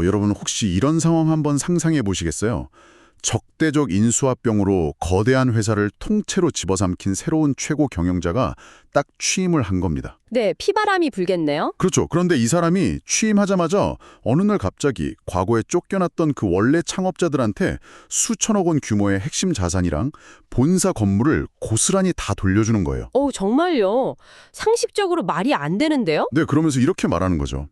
여러분 혹시 이런 상황 한번 상상해 보시겠어요? 적대적 인수합병으로 거대한 회사를 통째로 집어삼킨 새로운 최고 경영자가 딱 취임을 한 겁니다. 네, 피바람이 불겠네요. 그렇죠. 그런데 이 사람이 취임하자마자 어느 날 갑자기 과거에 쫓겨났던 그 원래 창업자들한테 수천억 원 규모의 핵심 자산이랑 본사 건물을 고스란히 다 돌려주는 거예요. 정말요? 상식적으로 말이 안 되는데요? 네, 그러면서 이렇게 말하는 거죠.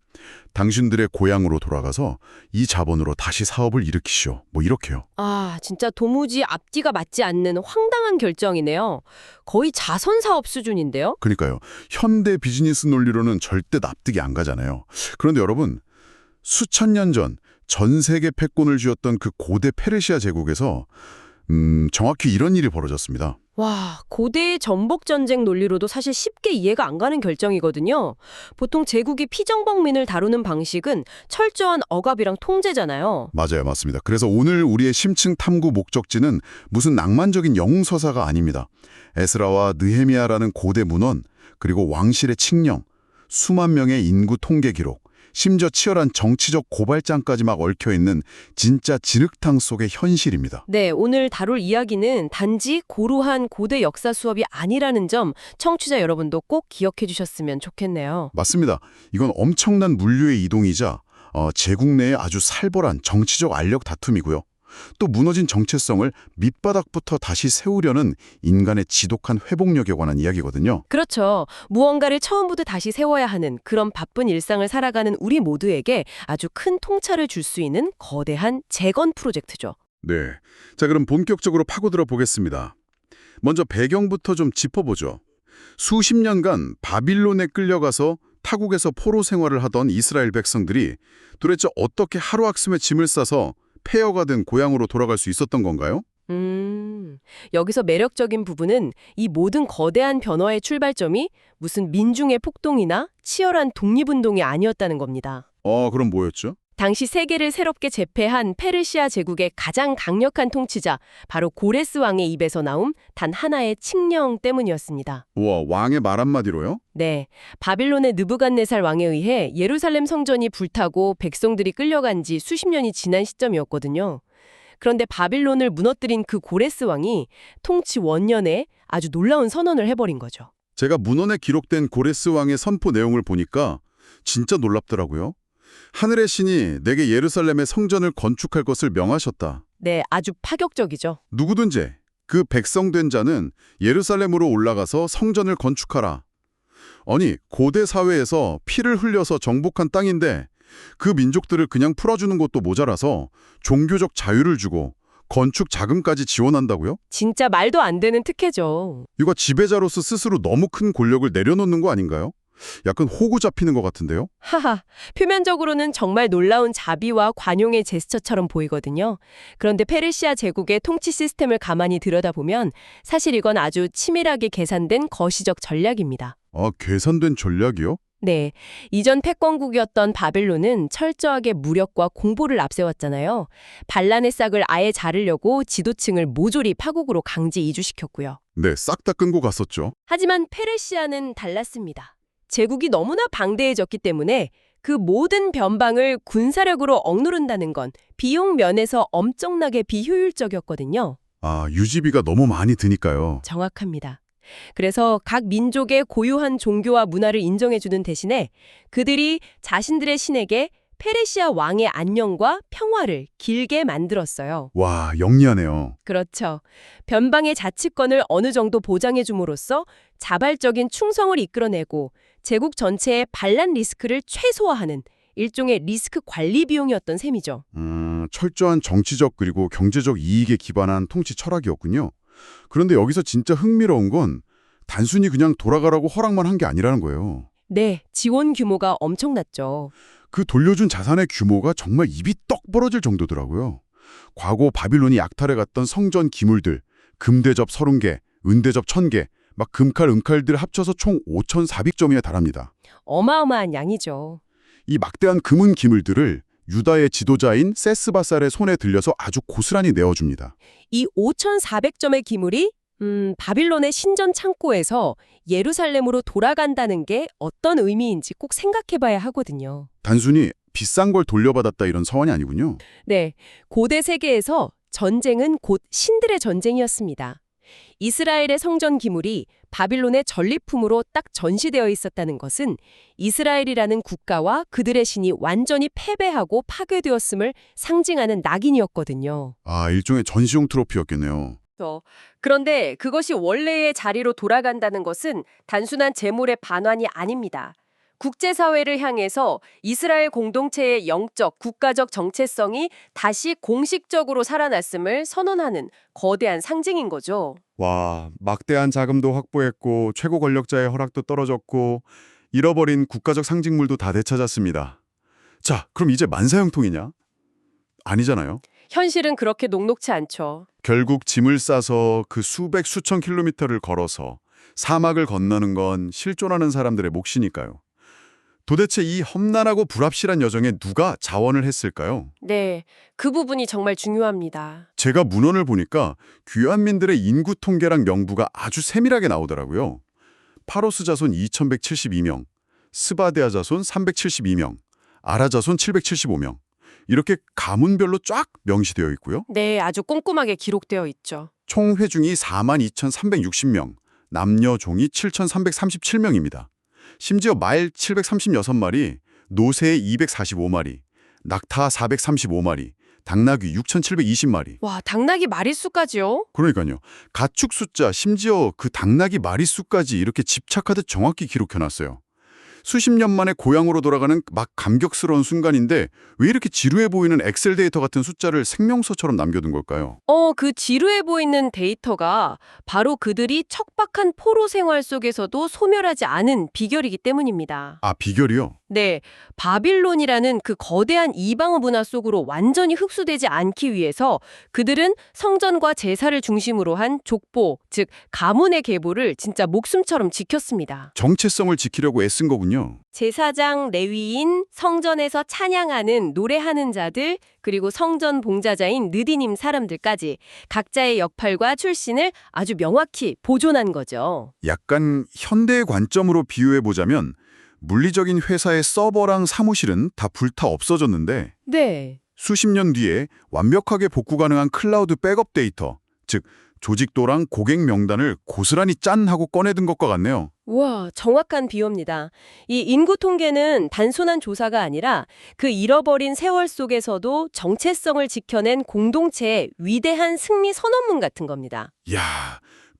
당신들의 고향으로 돌아가서 이 자본으로 다시 사업을 일으키시오. 뭐 이렇게요. 아, 진짜 도무지 앞뒤가 맞지 않는 황당한 결정이네요. 거의 자선사업 수준인데요? 그러니까요. 현대 비즈니스 논리로는 절대 납득이 안 가잖아요. 그런데 여러분, 수천 년 전 전 세계 패권을 쥐었던 그 고대 페르시아 제국에서 정확히 이런 일이 벌어졌습니다. 와, 고대의 전복전쟁 논리로도 사실 쉽게 이해가 안 가는 결정이거든요. 보통 제국이 피정복민을 다루는 방식은 철저한 억압이랑 통제잖아요. 맞아요, 맞습니다. 그래서 오늘 우리의 심층 탐구 목적지는 무슨 낭만적인 영웅서사가 아닙니다. 에스라와 느헤미야라는 고대 문헌, 그리고 왕실의 칙령, 수만 명의 인구 통계 기록, 심지어 치열한 정치적 고발장까지 막 얽혀있는 진짜 진흙탕 속의 현실입니다. 네, 오늘 다룰 이야기는 단지 고루한 고대 역사 수업이 아니라는 점 청취자 여러분도 꼭 기억해 주셨으면 좋겠네요. 맞습니다. 이건 엄청난 물류의 이동이자 제국 내의 아주 살벌한 정치적 알력 다툼이고요. 또 무너진 정체성을 밑바닥부터 다시 세우려는 인간의 지독한 회복력에 관한 이야기거든요. 그렇죠. 무언가를 처음부터 다시 세워야 하는 그런 바쁜 일상을 살아가는 우리 모두에게 아주 큰 통찰을 줄 수 있는 거대한 재건 프로젝트죠. 네. 자, 그럼 본격적으로 파고들어 보겠습니다. 먼저 배경부터 좀 짚어보죠. 수십 년간 바빌론에 끌려가서 타국에서 포로 생활을 하던 이스라엘 백성들이 도대체 어떻게 하루아침에 짐을 싸서 폐허가 된 고향으로 돌아갈 수 있었던 건가요? 여기서 매력적인 부분은 이 모든 거대한 변화의 출발점이 무슨 민중의 폭동이나 치열한 독립운동이 아니었다는 겁니다. 그럼 뭐였죠? 당시 세계를 새롭게 제패한 페르시아 제국의 가장 강력한 통치자, 바로 고레스 왕의 입에서 나온 단 하나의 칙령 때문이었습니다. 우와, 왕의 말 한마디로요? 네, 바빌론의 느부갓네살 왕에 의해 예루살렘 성전이 불타고 백성들이 끌려간 지 수십 년이 지난 시점이었거든요. 그런데 바빌론을 무너뜨린 그 고레스 왕이 통치 원년에 아주 놀라운 선언을 해버린 거죠. 제가 문헌에 기록된 고레스 왕의 선포 내용을 보니까 진짜 놀랍더라고요. 하늘의 신이 내게 예루살렘의 성전을 건축할 것을 명하셨다. 네, 아주 파격적이죠. 누구든지 그 백성된 자는 예루살렘으로 올라가서 성전을 건축하라. 아니, 고대 사회에서 피를 흘려서 정복한 땅인데 그 민족들을 그냥 풀어주는 것도 모자라서 종교적 자유를 주고 건축 자금까지 지원한다고요? 진짜 말도 안 되는 특혜죠. 이거 지배자로서 스스로 너무 큰 권력을 내려놓는 거 아닌가요? 약간 호구 잡히는 것 같은데요? 하하, 표면적으로는 정말 놀라운 자비와 관용의 제스처처럼 보이거든요. 그런데 페르시아 제국의 통치 시스템을 가만히 들여다보면 사실 이건 아주 치밀하게 계산된 거시적 전략입니다. 계산된 전략이요? 네, 이전 패권국이었던 바벨론은 철저하게 무력과 공포를 앞세웠잖아요. 반란의 싹을 아예 자르려고 지도층을 모조리 파국으로 강제 이주시켰고요. 네, 싹 다 끊고 갔었죠. 하지만 페르시아는 달랐습니다. 제국이 너무나 방대해졌기 때문에 그 모든 변방을 군사력으로 억누른다는 건 비용 면에서 엄청나게 비효율적이었거든요. 유지비가 너무 많이 드니까요. 정확합니다. 그래서 각 민족의 고유한 종교와 문화를 인정해주는 대신에 그들이 자신들의 신에게 페르시아 왕의 안녕과 평화를 길게 만들었어요. 와, 영리하네요. 그렇죠. 변방의 자치권을 어느 정도 보장해줌으로써 자발적인 충성을 이끌어내고 제국 전체의 반란 리스크를 최소화하는 일종의 리스크 관리 비용이었던 셈이죠. 철저한 정치적 그리고 경제적 이익에 기반한 통치 철학이었군요. 그런데 여기서 진짜 흥미로운 건 단순히 그냥 돌아가라고 허락만 한 게 아니라는 거예요. 네, 지원 규모가 엄청났죠. 그 돌려준 자산의 규모가 정말 입이 떡 벌어질 정도더라고요. 과거 바빌론이 약탈해갔던 성전 기물들, 금대접 30개, 은대접 1000개, 막 금칼, 은칼들 합쳐서 총 5,400점이에 달합니다. 어마어마한 양이죠. 이 막대한 금은 기물들을 유다의 지도자인 세스바살의 손에 들려서 아주 고스란히 내어줍니다. 이 5,400점의 기물이 바빌론의 신전 창고에서 예루살렘으로 돌아간다는 게 어떤 의미인지 꼭 생각해봐야 하거든요. 단순히 비싼 걸 돌려받았다 이런 서원이 아니군요. 네, 고대 세계에서 전쟁은 곧 신들의 전쟁이었습니다. 이스라엘의 성전 기물이 바빌론의 전리품으로 딱 전시되어 있었다는 것은 이스라엘이라는 국가와 그들의 신이 완전히 패배하고 파괴되었음을 상징하는 낙인이었거든요. 아, 일종의 전시용 트로피였겠네요. 그런데 그것이 원래의 자리로 돌아간다는 것은 단순한 재물의 반환이 아닙니다. 국제사회를 향해서 이스라엘 공동체의 영적, 국가적 정체성이 다시 공식적으로 살아났음을 선언하는 거대한 상징인 거죠. 와, 막대한 자금도 확보했고 최고 권력자의 허락도 떨어졌고 잃어버린 국가적 상징물도 다 되찾았습니다. 자, 그럼 이제 만사형통이냐? 아니잖아요. 현실은 그렇게 녹록치 않죠. 결국 짐을 싸서 그 수백 수천 킬로미터를 걸어서 사막을 건너는 건 실존하는 사람들의 몫이니까요. 도대체 이 험난하고 불합실한 여정에 누가 자원을 했을까요? 네, 그 부분이 정말 중요합니다. 제가 문헌을 보니까 귀환민들의 인구 통계랑 명부가 아주 세밀하게 나오더라고요. 파로스 자손 2172명, 스바데아 자손 372명, 아라 자손 775명. 이렇게 가문별로 쫙 명시되어 있고요. 네, 아주 꼼꼼하게 기록되어 있죠. 총 회중이 42,360명, 남녀 종이 7,337명입니다. 심지어 말 736마리, 노새 245마리, 낙타 435마리, 당나귀 6,720마리. 와, 당나귀 마리수까지요? 그러니까요. 가축 숫자, 심지어 그 당나귀 마리수까지 이렇게 집착하듯 정확히 기록해놨어요. 수십 년 만에 고향으로 돌아가는 막 감격스러운 순간인데 왜 이렇게 지루해 보이는 엑셀 데이터 같은 숫자를 생명서처럼 남겨둔 걸까요? 그 지루해 보이는 데이터가 바로 그들이 척박한 포로 생활 속에서도 소멸하지 않은 비결이기 때문입니다. 아, 비결이요? 네, 바빌론이라는 그 거대한 이방어 문화 속으로 완전히 흡수되지 않기 위해서 그들은 성전과 제사를 중심으로 한 족보, 즉 가문의 계보를 진짜 목숨처럼 지켰습니다. 정체성을 지키려고 애쓴 거군요. 제사장, 레위인, 성전에서 찬양하는, 노래하는 자들, 그리고 성전 봉자자인 느디님 사람들까지 각자의 역할과 출신을 아주 명확히 보존한 거죠. 약간 현대의 관점으로 비유해보자면 물리적인 회사의 서버랑 사무실은 다 불타 없어졌는데 네. 수십 년 뒤에 완벽하게 복구 가능한 클라우드 백업 데이터, 즉 조직도랑 고객 명단을 고스란히 짠 하고 꺼내든 것과 같네요. 우와, 정확한 비유입니다. 이 인구 통계는 단순한 조사가 아니라 그 잃어버린 세월 속에서도 정체성을 지켜낸 공동체의 위대한 승리 선언문 같은 겁니다. 이야,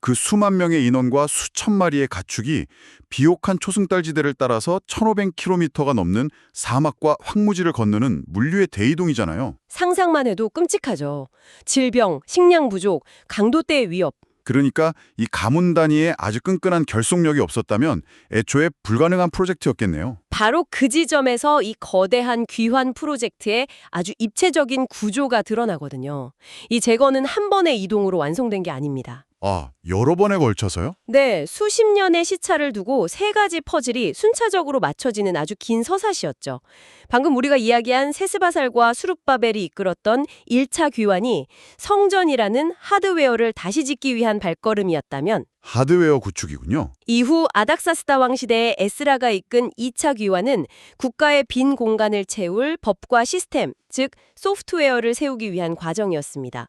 그 수만 명의 인원과 수천 마리의 가축이 비옥한 초승달지대를 따라서 1,500km가 넘는 사막과 황무지를 건너는 물류의 대이동이잖아요. 상상만 해도 끔찍하죠. 질병, 식량 부족, 강도대의 위협. 그러니까 이 가문 단위에 아주 끈끈한 결속력이 없었다면 애초에 불가능한 프로젝트였겠네요. 바로 그 지점에서 이 거대한 귀환 프로젝트의 아주 입체적인 구조가 드러나거든요. 이 제거는 한 번의 이동으로 완성된 게 아닙니다. 아, 여러 번에 걸쳐서요? 네, 수십 년의 시차를 두고 세 가지 퍼즐이 순차적으로 맞춰지는 아주 긴 서사시였죠. 방금 우리가 이야기한 세스바살과 수룹바벨이 이끌었던 1차 귀환이 성전이라는 하드웨어를 다시 짓기 위한 발걸음이었다면 하드웨어 구축이군요. 이후 아닥사스다 왕 시대의 에스라가 이끈 2차 귀환은 국가의 빈 공간을 채울 법과 시스템, 즉 소프트웨어를 세우기 위한 과정이었습니다.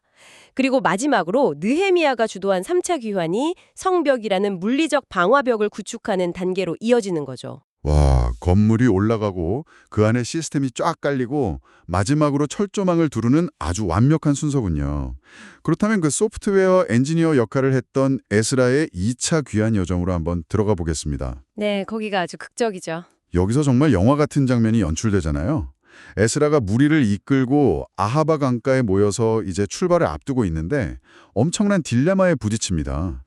그리고 마지막으로 느헤미야가 주도한 3차 귀환이 성벽이라는 물리적 방화벽을 구축하는 단계로 이어지는 거죠. 와, 건물이 올라가고 그 안에 시스템이 쫙 깔리고 마지막으로 철조망을 두르는 아주 완벽한 순서군요. 그렇다면 그 소프트웨어 엔지니어 역할을 했던 에스라의 2차 귀환 여정으로 한번 들어가 보겠습니다. 네, 거기가 아주 극적이죠. 여기서 정말 영화 같은 장면이 연출되잖아요. 에스라가 무리를 이끌고 아하바 강가에 모여서 이제 출발을 앞두고 있는데 엄청난 딜레마에 부딪힙니다.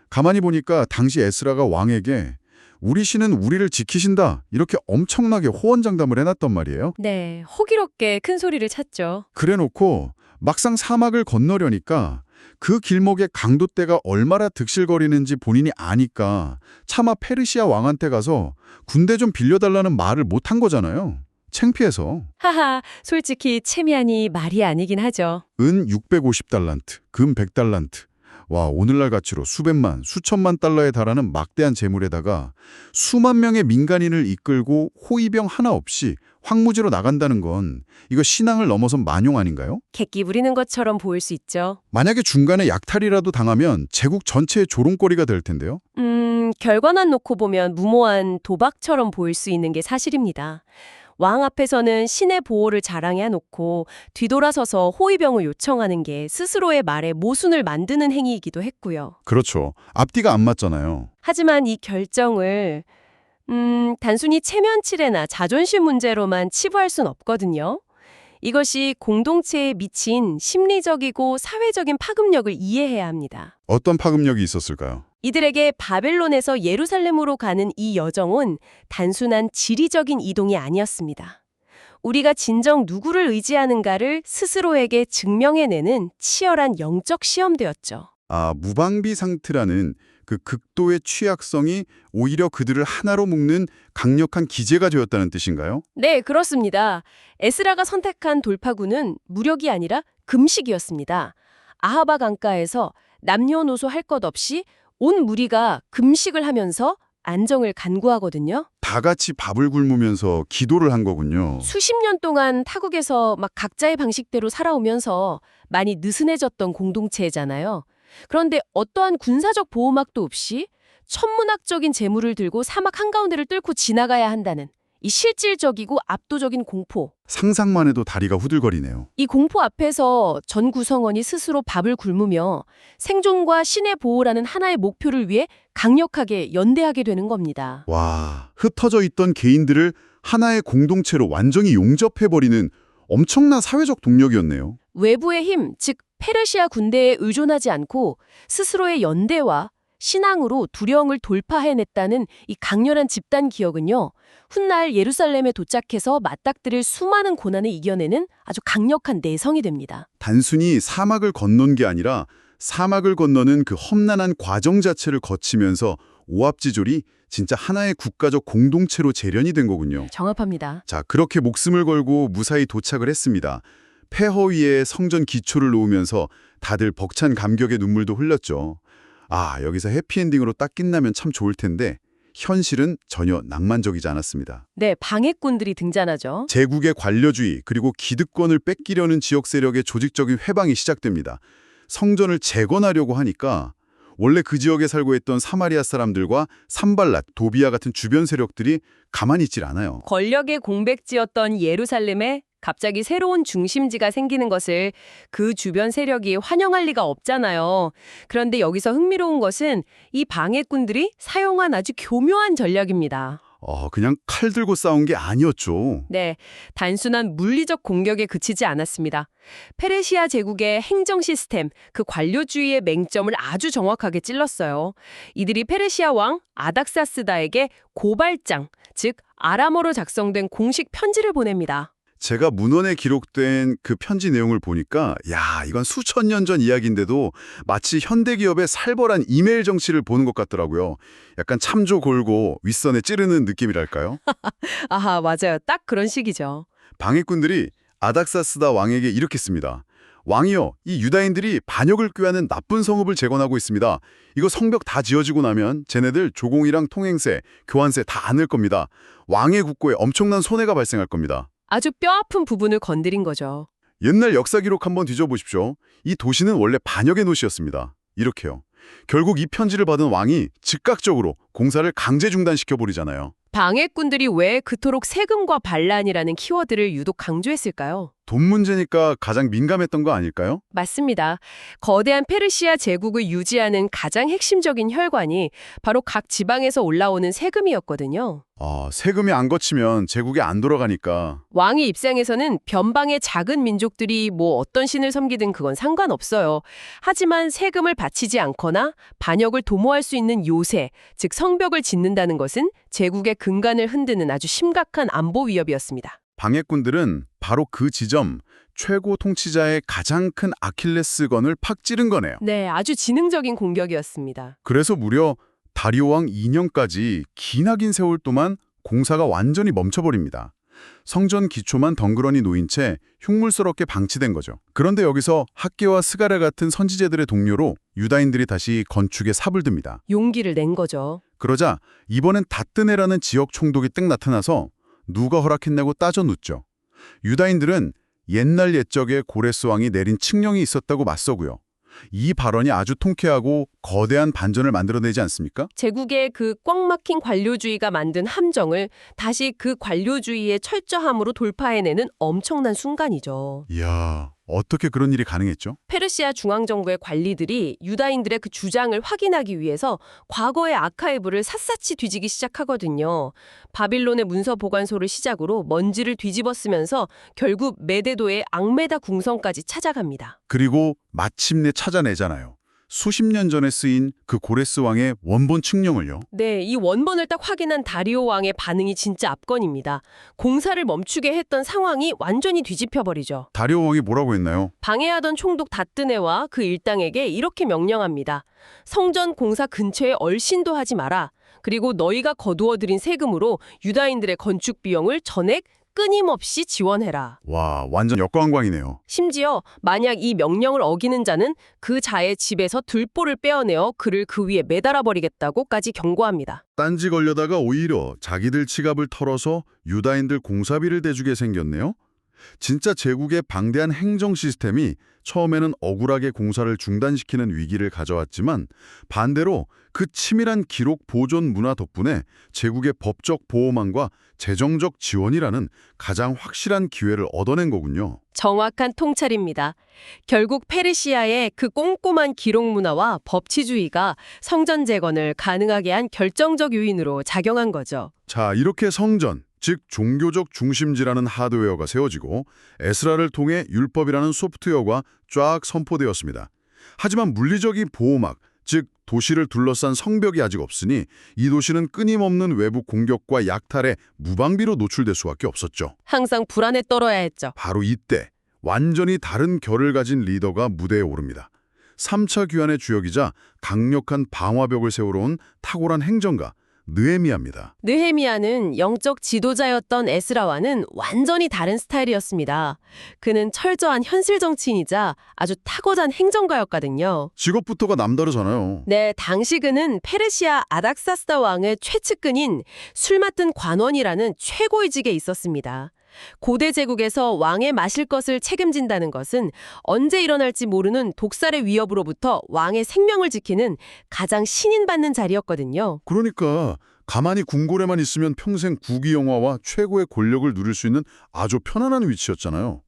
가만히 보니까 당시 에스라가 왕에게 우리 신은 우리를 지키신다 이렇게 엄청나게 호언장담을 해놨단 말이에요. 네, 호기롭게 큰 소리를 쳤죠. 그래놓고 막상 사막을 건너려니까 그 길목의 강도대가 얼마나 득실거리는지 본인이 아니까 차마 페르시아 왕한테 가서 군대 좀 빌려달라는 말을 못한 거잖아요. 창피해서. 하하, 솔직히 체미안이 말이 아니긴 하죠. 은 650달란트, 금 100달란트. 와, 오늘날 가치로 수백만, 수천만 달러에 달하는 막대한 재물에다가 수만 명의 민간인을 이끌고 호위병 하나 없이 황무지로 나간다는 건 이거 신앙을 넘어선 만용 아닌가요? 객기 부리는 것처럼 보일 수 있죠. 만약에 중간에 약탈이라도 당하면 제국 전체의 조롱거리가 될 텐데요. 결과만 놓고 보면 무모한 도박처럼 보일 수 있는 게 사실입니다. 왕 앞에서는 신의 보호를 자랑해 놓고 뒤돌아서서 호위병을 요청하는 게 스스로의 말에 모순을 만드는 행위이기도 했고요. 그렇죠. 앞뒤가 안 맞잖아요. 하지만 이 결정을 단순히 체면치레나 자존심 문제로만 치부할 순 없거든요. 이것이 공동체에 미친 심리적이고 사회적인 파급력을 이해해야 합니다. 어떤 파급력이 있었을까요? 이들에게 바벨론에서 예루살렘으로 가는 이 여정은 단순한 지리적인 이동이 아니었습니다. 우리가 진정 누구를 의지하는가를 스스로에게 증명해내는 치열한 영적 시험되었죠. 무방비 상태라는 그 극도의 취약성이 오히려 그들을 하나로 묶는 강력한 기제가 되었다는 뜻인가요? 네, 그렇습니다. 에스라가 선택한 돌파구는 무력이 아니라 금식이었습니다. 아하바 강가에서 남녀노소 할 것 없이 온 무리가 금식을 하면서 안정을 간구하거든요. 다 같이 밥을 굶으면서 기도를 한 거군요. 수십 년 동안 타국에서 막 각자의 방식대로 살아오면서 많이 느슨해졌던 공동체잖아요. 그런데 어떠한 군사적 보호막도 없이 천문학적인 재물을 들고 사막 한가운데를 뚫고 지나가야 한다는 이 실질적이고 압도적인 공포. 상상만 해도 다리가 후들거리네요. 이 공포 앞에서 전 구성원이 스스로 밥을 굶으며 생존과 신의 보호라는 하나의 목표를 위해 강력하게 연대하게 되는 겁니다. 와, 흩어져 있던 개인들을 하나의 공동체로 완전히 용접해버리는 엄청난 사회적 동력이었네요. 외부의 힘, 즉 페르시아 군대에 의존하지 않고 스스로의 연대와 신앙으로 두려움을 돌파해냈다는 이 강렬한 집단 기억은요. 훗날 예루살렘에 도착해서 맞닥뜨릴 수많은 고난을 이겨내는 아주 강력한 내성이 됩니다. 단순히 사막을 건넌 게 아니라 사막을 건너는 그 험난한 과정 자체를 거치면서 오합지졸이 진짜 하나의 국가적 공동체로 재련이 된 거군요. 정확합니다. 자, 그렇게 목숨을 걸고 무사히 도착을 했습니다. 폐허 위에 성전 기초를 놓으면서 다들 벅찬 감격의 눈물도 흘렸죠. 여기서 해피엔딩으로 딱 끝나면 참 좋을 텐데 현실은 전혀 낭만적이지 않았습니다. 네, 방해꾼들이 등장하죠. 제국의 관료주의 그리고 기득권을 뺏기려는 지역 세력의 조직적인 회방이 시작됩니다. 성전을 재건하려고 하니까 원래 그 지역에 살고 있던 사마리아 사람들과 산발랏, 도비아 같은 주변 세력들이 가만히 있질 않아요. 권력의 공백지였던 예루살렘에 갑자기 새로운 중심지가 생기는 것을 그 주변 세력이 환영할 리가 없잖아요. 그런데 여기서 흥미로운 것은 이 방해꾼들이 사용한 아주 교묘한 전략입니다. 그냥 칼 들고 싸운 게 아니었죠. 네, 단순한 물리적 공격에 그치지 않았습니다. 페르시아 제국의 행정 시스템, 그 관료주의의 맹점을 아주 정확하게 찔렀어요. 이들이 페르시아 왕 아닥사스다에게 고발장, 즉 아람어로 작성된 공식 편지를 보냅니다. 제가 문헌에 기록된 그 편지 내용을 보니까 이건 수천 년 전 이야기인데도 마치 현대기업의 살벌한 이메일 정치를 보는 것 같더라고요. 약간 참조 골고 윗선에 찌르는 느낌이랄까요? 아하, 맞아요. 딱 그런 식이죠. 방해꾼들이 아닥사스다 왕에게 이렇게 씁니다. 왕이여, 이 유다인들이 반역을 꾀하는 나쁜 성읍을 재건하고 있습니다. 이거 성벽 다 지어지고 나면 쟤네들 조공이랑 통행세, 교환세 다 안 낼 겁니다. 왕의 국고에 엄청난 손해가 발생할 겁니다. 아주 뼈아픈 부분을 건드린 거죠. 옛날 역사 기록 한번 뒤져보십시오. 이 도시는 원래 반역의 도시였습니다. 이렇게요. 결국 이 편지를 받은 왕이 즉각적으로 공사를 강제 중단시켜버리잖아요. 방해꾼들이 왜 그토록 세금과 반란이라는 키워드를 유독 강조했을까요? 돈 문제니까 가장 민감했던 거 아닐까요? 맞습니다. 거대한 페르시아 제국을 유지하는 가장 핵심적인 혈관이 바로 각 지방에서 올라오는 세금이었거든요. 세금이 안 거치면 제국에 안 돌아가니까. 왕의 입장에서는 변방의 작은 민족들이 뭐 어떤 신을 섬기든 그건 상관없어요. 하지만 세금을 바치지 않거나 반역을 도모할 수 있는 요새, 즉 성벽을 짓는다는 것은 제국의 근간을 흔드는 아주 심각한 안보 위협이었습니다. 방해꾼들은 바로 그 지점, 최고 통치자의 가장 큰 아킬레스건을 팍 찌른 거네요. 네, 아주 지능적인 공격이었습니다. 그래서 무려 다리오 왕 2년까지 기나긴 세월 동안 공사가 완전히 멈춰버립니다. 성전 기초만 덩그러니 놓인 채 흉물스럽게 방치된 거죠. 그런데 여기서 학개와 스가랴 같은 선지자들의 동료로 유다인들이 다시 건축에 삽을 듭니다. 용기를 낸 거죠. 그러자 이번엔 다뜨네라는 지역 총독이 뜩 나타나서 누가 허락했냐고 따져 묻죠. 유다인들은 옛날 옛적에 고레스 왕이 내린 칙령이 있었다고 맞서고요. 이 발언이 아주 통쾌하고 거대한 반전을 만들어내지 않습니까? 제국의 그 꽉 막힌 관료주의가 만든 함정을 다시 그 관료주의의 철저함으로 돌파해내는 엄청난 순간이죠. 이야, 어떻게 그런 일이 가능했죠? 페르시아 중앙정부의 관리들이 유다인들의 그 주장을 확인하기 위해서 과거의 아카이브를 샅샅이 뒤지기 시작하거든요. 바빌론의 문서 보관소를 시작으로 먼지를 뒤집어 쓰면서 결국 메데도의 앙메다 궁성까지 찾아갑니다. 그리고 마침내 찾아내잖아요. 수십 년 전에 쓰인 그 고레스 왕의 원본 칙령을요. 네, 이 원본을 딱 확인한 다리오 왕의 반응이 진짜 압권입니다. 공사를 멈추게 했던 상황이 완전히 뒤집혀버리죠. 다리오 왕이 뭐라고 했나요? 방해하던 총독 다뜨네와 그 일당에게 이렇게 명령합니다. 성전 공사 근처에 얼씬도 하지 마라. 그리고 너희가 거두어들인 세금으로 유다인들의 건축 비용을 전액 끊임없이 지원해라. 와, 완전 역광광이네요. 심지어 만약 이 명령을 어기는 자는 그 자의 집에서 들보를 빼어내어 그를 그 위에 매달아 버리겠다고까지 경고합니다. 딴지 걸려다가 오히려 자기들 지갑을 털어서 유다인들 공사비를 대주게 생겼네요. 진짜 제국의 방대한 행정 시스템이 처음에는 억울하게 공사를 중단시키는 위기를 가져왔지만 반대로 그 치밀한 기록 보존 문화 덕분에 제국의 법적 보호망과 재정적 지원이라는 가장 확실한 기회를 얻어낸 거군요. 정확한 통찰입니다. 결국 페르시아의 그 꼼꼼한 기록 문화와 법치주의가 성전 재건을 가능하게 한 결정적 요인으로 작용한 거죠. 자, 이렇게 성전, 즉 종교적 중심지라는 하드웨어가 세워지고 에스라를 통해 율법이라는 소프트웨어가 쫙 선포되었습니다. 하지만 물리적인 보호막, 즉 도시를 둘러싼 성벽이 아직 없으니 이 도시는 끊임없는 외부 공격과 약탈에 무방비로 노출될 수밖에 없었죠. 항상 불안에 떨어야 했죠. 바로 이때 완전히 다른 결을 가진 리더가 무대에 오릅니다. 3차 귀환의 주역이자 강력한 방화벽을 세우러 온 탁월한 행정가 느헤미야입니다. 느헤미야는 영적 지도자였던 에스라와는 완전히 다른 스타일이었습니다. 그는 철저한 현실 정치인이자 아주 탁월한 행정가였거든요. 직업부터가 남다르잖아요. 네, 당시 그는 페르시아 아닥사스다 왕의 최측근인 술 맡은 관원이라는 최고위직에 있었습니다. 고대 제국에서 왕의 마실 것을 책임진다는 것은 언제 일어날지 모르는 독살의 위협으로부터 왕의 생명을 지키는 가장 신인받는 자리였거든요. 그러니까 가만히 궁궐에만 있으면 평생 국위영화와 최고의 권력을 누릴 수 있는 아주 편안한 위치였잖아요.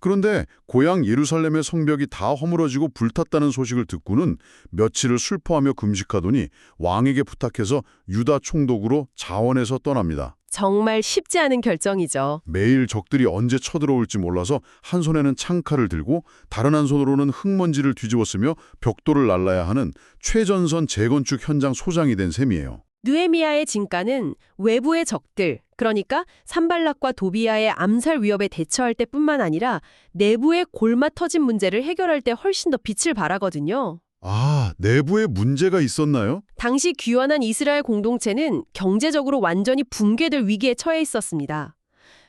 그런데 고향 예루살렘의 성벽이 다 허물어지고 불탔다는 소식을 듣고는 며칠을 슬퍼하며 금식하더니 왕에게 부탁해서 유다 총독으로 자원해서 떠납니다. 정말 쉽지 않은 결정이죠. 매일 적들이 언제 쳐들어올지 몰라서 한 손에는 창칼을 들고 다른 한 손으로는 흙먼지를 뒤집어 쓰며 벽돌을 날라야 하는 최전선 재건축 현장 소장이 된 셈이에요. 느헤미야의 진가는 외부의 적들, 그러니까 산발락과 도비아의 암살 위협에 대처할 때뿐만 아니라 내부의 골마 터진 문제를 해결할 때 훨씬 더 빛을 발하거든요. 아, 내부에 문제가 있었나요? 당시 귀환한 이스라엘 공동체는 경제적으로 완전히 붕괴될 위기에 처해 있었습니다.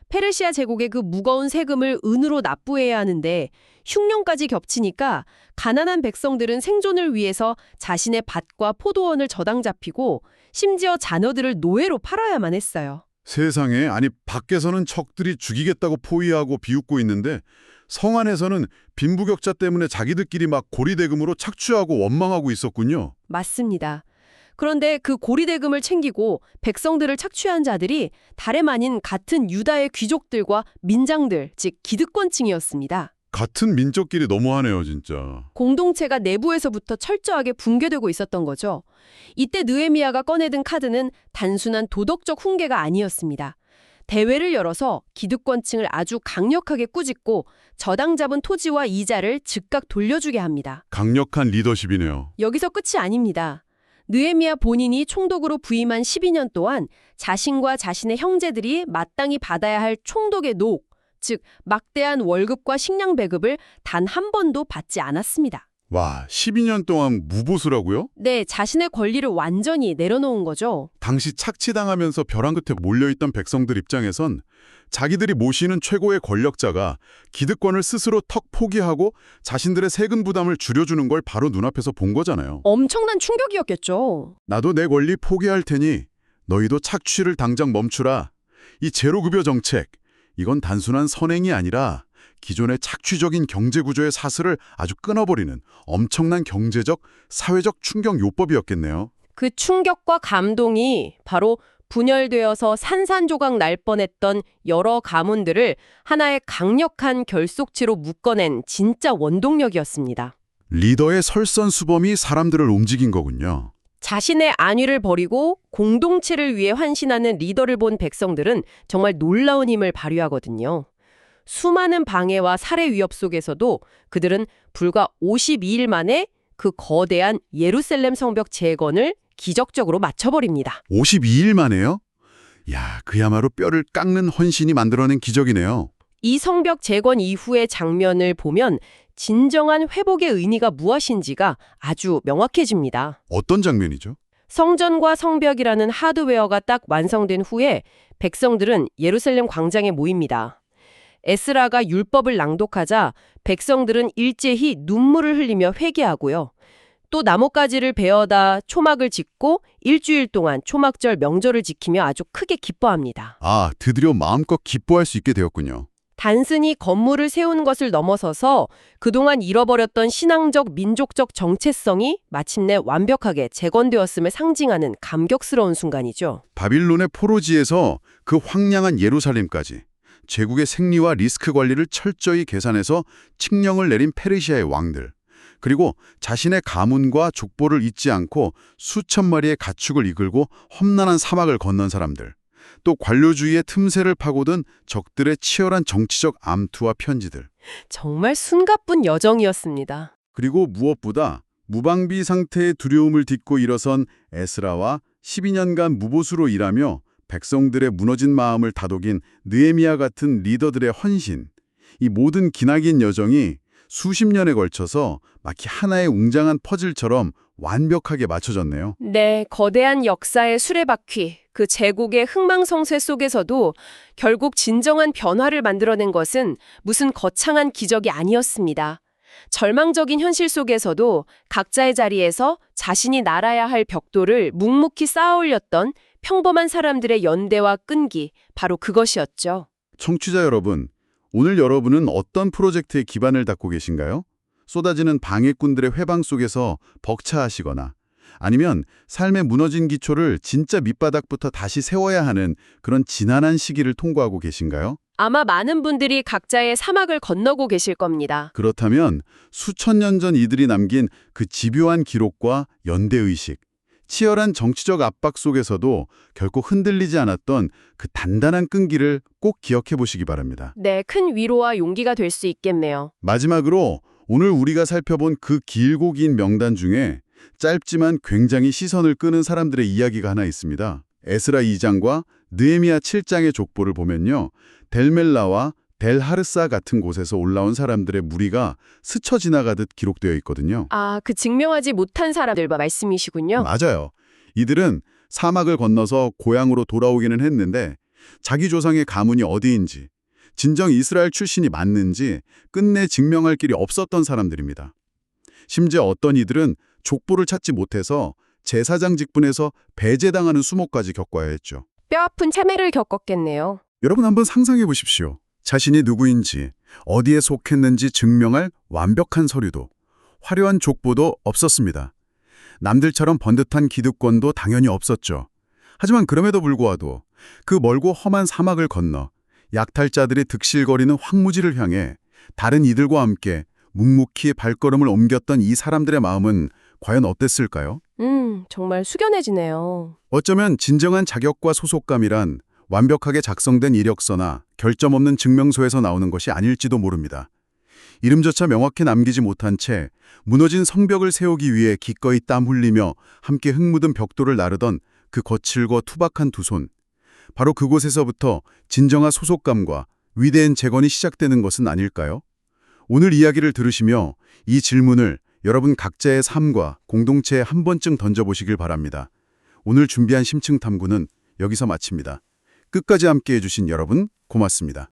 페르시아 제국의 그 무거운 세금을 은으로 납부해야 하는데 흉년까지 겹치니까 가난한 백성들은 생존을 위해서 자신의 밭과 포도원을 저당 잡히고 심지어 자녀들을 노예로 팔아야만 했어요. 세상에, 아니 밖에서는 척들이 죽이겠다고 포위하고 비웃고 있는데 성 안에서는 빈부격차 때문에 자기들끼리 막 고리대금으로 착취하고 원망하고 있었군요. 맞습니다. 그런데 그 고리대금을 챙기고 백성들을 착취한 자들이 다름 아닌 같은 유다의 귀족들과 민장들, 즉 기득권층이었습니다. 같은 민족끼리 너무하네요, 진짜. 공동체가 내부에서부터 철저하게 붕괴되고 있었던 거죠. 이때 느헤미야가 꺼내든 카드는 단순한 도덕적 훈계가 아니었습니다. 대회를 열어서 기득권층을 아주 강력하게 꾸짖고 저당 잡은 토지와 이자를 즉각 돌려주게 합니다. 강력한 리더십이네요. 여기서 끝이 아닙니다. 느헤미야 본인이 총독으로 부임한 12년 동안 자신과 자신의 형제들이 마땅히 받아야 할 총독의 녹, 즉 막대한 월급과 식량 배급을 단 한 번도 받지 않았습니다. 와, 12년 동안 무보수라고요? 네, 자신의 권리를 완전히 내려놓은 거죠. 당시 착취당하면서 벼랑 끝에 몰려있던 백성들 입장에선 자기들이 모시는 최고의 권력자가 기득권을 스스로 턱 포기하고 자신들의 세금 부담을 줄여주는 걸 바로 눈앞에서 본 거잖아요. 엄청난 충격이었겠죠. 나도 내 권리 포기할 테니 너희도 착취를 당장 멈추라. 이 제로급여 정책, 이건 단순한 선행이 아니라 기존의 착취적인 경제구조의 사슬을 아주 끊어버리는 엄청난 경제적, 사회적 충격 요법이었겠네요. 그 충격과 감동이 바로 분열되어서 산산조각 날 뻔했던 여러 가문들을 하나의 강력한 결속체로 묶어낸 진짜 원동력이었습니다. 리더의 설선수범이 사람들을 움직인 거군요. 자신의 안위를 버리고 공동체를 위해 환신하는 리더를 본 백성들은 정말 놀라운 힘을 발휘하거든요. 수많은 방해와 살해 위협 속에서도 그들은 불과 52일 만에 그 거대한 예루살렘 성벽 재건을 기적적으로 마쳐버립니다. 52일 만에요? 야, 그야말로 뼈를 깎는 헌신이 만들어낸 기적이네요. 이 성벽 재건 이후의 장면을 보면 진정한 회복의 의미가 무엇인지가 아주 명확해집니다. 어떤 장면이죠? 성전과 성벽이라는 하드웨어가 딱 완성된 후에 백성들은 예루살렘 광장에 모입니다. 에스라가 율법을 낭독하자 백성들은 일제히 눈물을 흘리며 회개하고요. 또 나뭇가지를 베어다 초막을 짓고 일주일 동안 초막절 명절을 지키며 아주 크게 기뻐합니다. 아, 드디어 마음껏 기뻐할 수 있게 되었군요. 단순히 건물을 세운 것을 넘어서서 그동안 잃어버렸던 신앙적, 민족적 정체성이 마침내 완벽하게 재건되었음을 상징하는 감격스러운 순간이죠. 바빌론의 포로지에서 그 황량한 예루살렘까지 제국의 생리와 리스크 관리를 철저히 계산해서 칙령을 내린 페르시아의 왕들, 그리고 자신의 가문과 족보를 잊지 않고 수천 마리의 가축을 이끌고 험난한 사막을 건넌 사람들, 또 관료주의의 틈새를 파고든 적들의 치열한 정치적 암투와 편지들, 정말 숨가쁜 여정이었습니다. 그리고 무엇보다 무방비 상태의 두려움을 딛고 일어선 에스라와 12년간 무보수로 일하며 백성들의 무너진 마음을 다독인 느헤미야 같은 리더들의 헌신, 이 모든 기나긴 여정이 수십 년에 걸쳐서 마치 하나의 웅장한 퍼즐처럼 완벽하게 맞춰졌네요. 네, 거대한 역사의 수레바퀴, 그 제국의 흥망성쇠 속에서도 결국 진정한 변화를 만들어낸 것은 무슨 거창한 기적이 아니었습니다. 절망적인 현실 속에서도 각자의 자리에서 자신이 날아야 할 벽돌을 묵묵히 쌓아올렸던 평범한 사람들의 연대와 끈기, 바로 그것이었죠. 청취자 여러분, 오늘 여러분은 어떤 프로젝트에 기반을 닦고 계신가요? 쏟아지는 방해꾼들의 회방 속에서 벅차하시거나 아니면 삶의 무너진 기초를 진짜 밑바닥부터 다시 세워야 하는 그런 지난한 시기를 통과하고 계신가요? 아마 많은 분들이 각자의 사막을 건너고 계실 겁니다. 그렇다면 수천 년 전 이들이 남긴 그 집요한 기록과 연대의식, 치열한 정치적 압박 속에서도 결코 흔들리지 않았던 그 단단한 끈기를 꼭 기억해 보시기 바랍니다. 네, 큰 위로와 용기가 될 수 있겠네요. 마지막으로 오늘 우리가 살펴본 그 길고 긴 명단 중에 짧지만 굉장히 시선을 끄는 사람들의 이야기가 하나 있습니다. 에스라 2장과 느헤미야 7장의 족보를 보면요. 델멜라와 델하르사 같은 곳에서 올라온 사람들의 무리가 스쳐 지나가듯 기록되어 있거든요. 아, 그 증명하지 못한 사람들 말씀이시군요. 맞아요. 이들은 사막을 건너서 고향으로 돌아오기는 했는데 자기 조상의 가문이 어디인지, 진정 이스라엘 출신이 맞는지 끝내 증명할 길이 없었던 사람들입니다. 심지어 어떤 이들은 족보를 찾지 못해서 제사장 직분에서 배제당하는 수모까지 겪어야 했죠. 뼈아픈 참회를 겪었겠네요. 여러분 한번 상상해 보십시오. 자신이 누구인지, 어디에 속했는지 증명할 완벽한 서류도, 화려한 족보도 없었습니다. 남들처럼 번듯한 기득권도 당연히 없었죠. 하지만 그럼에도 불구하고 그 멀고 험한 사막을 건너 약탈자들이 득실거리는 황무지를 향해 다른 이들과 함께 묵묵히 발걸음을 옮겼던 이 사람들의 마음은 과연 어땠을까요? 정말 숙연해지네요. 어쩌면 진정한 자격과 소속감이란 완벽하게 작성된 이력서나 결점 없는 증명서에서 나오는 것이 아닐지도 모릅니다. 이름조차 명확히 남기지 못한 채 무너진 성벽을 세우기 위해 기꺼이 땀 흘리며 함께 흙 묻은 벽돌을 나르던 그 거칠고 투박한 두 손. 바로 그곳에서부터 진정한 소속감과 위대한 재건이 시작되는 것은 아닐까요? 오늘 이야기를 들으시며 이 질문을 여러분 각자의 삶과 공동체에 한 번쯤 던져보시길 바랍니다. 오늘 준비한 심층 탐구는 여기서 마칩니다. 끝까지 함께해 주신 여러분 고맙습니다.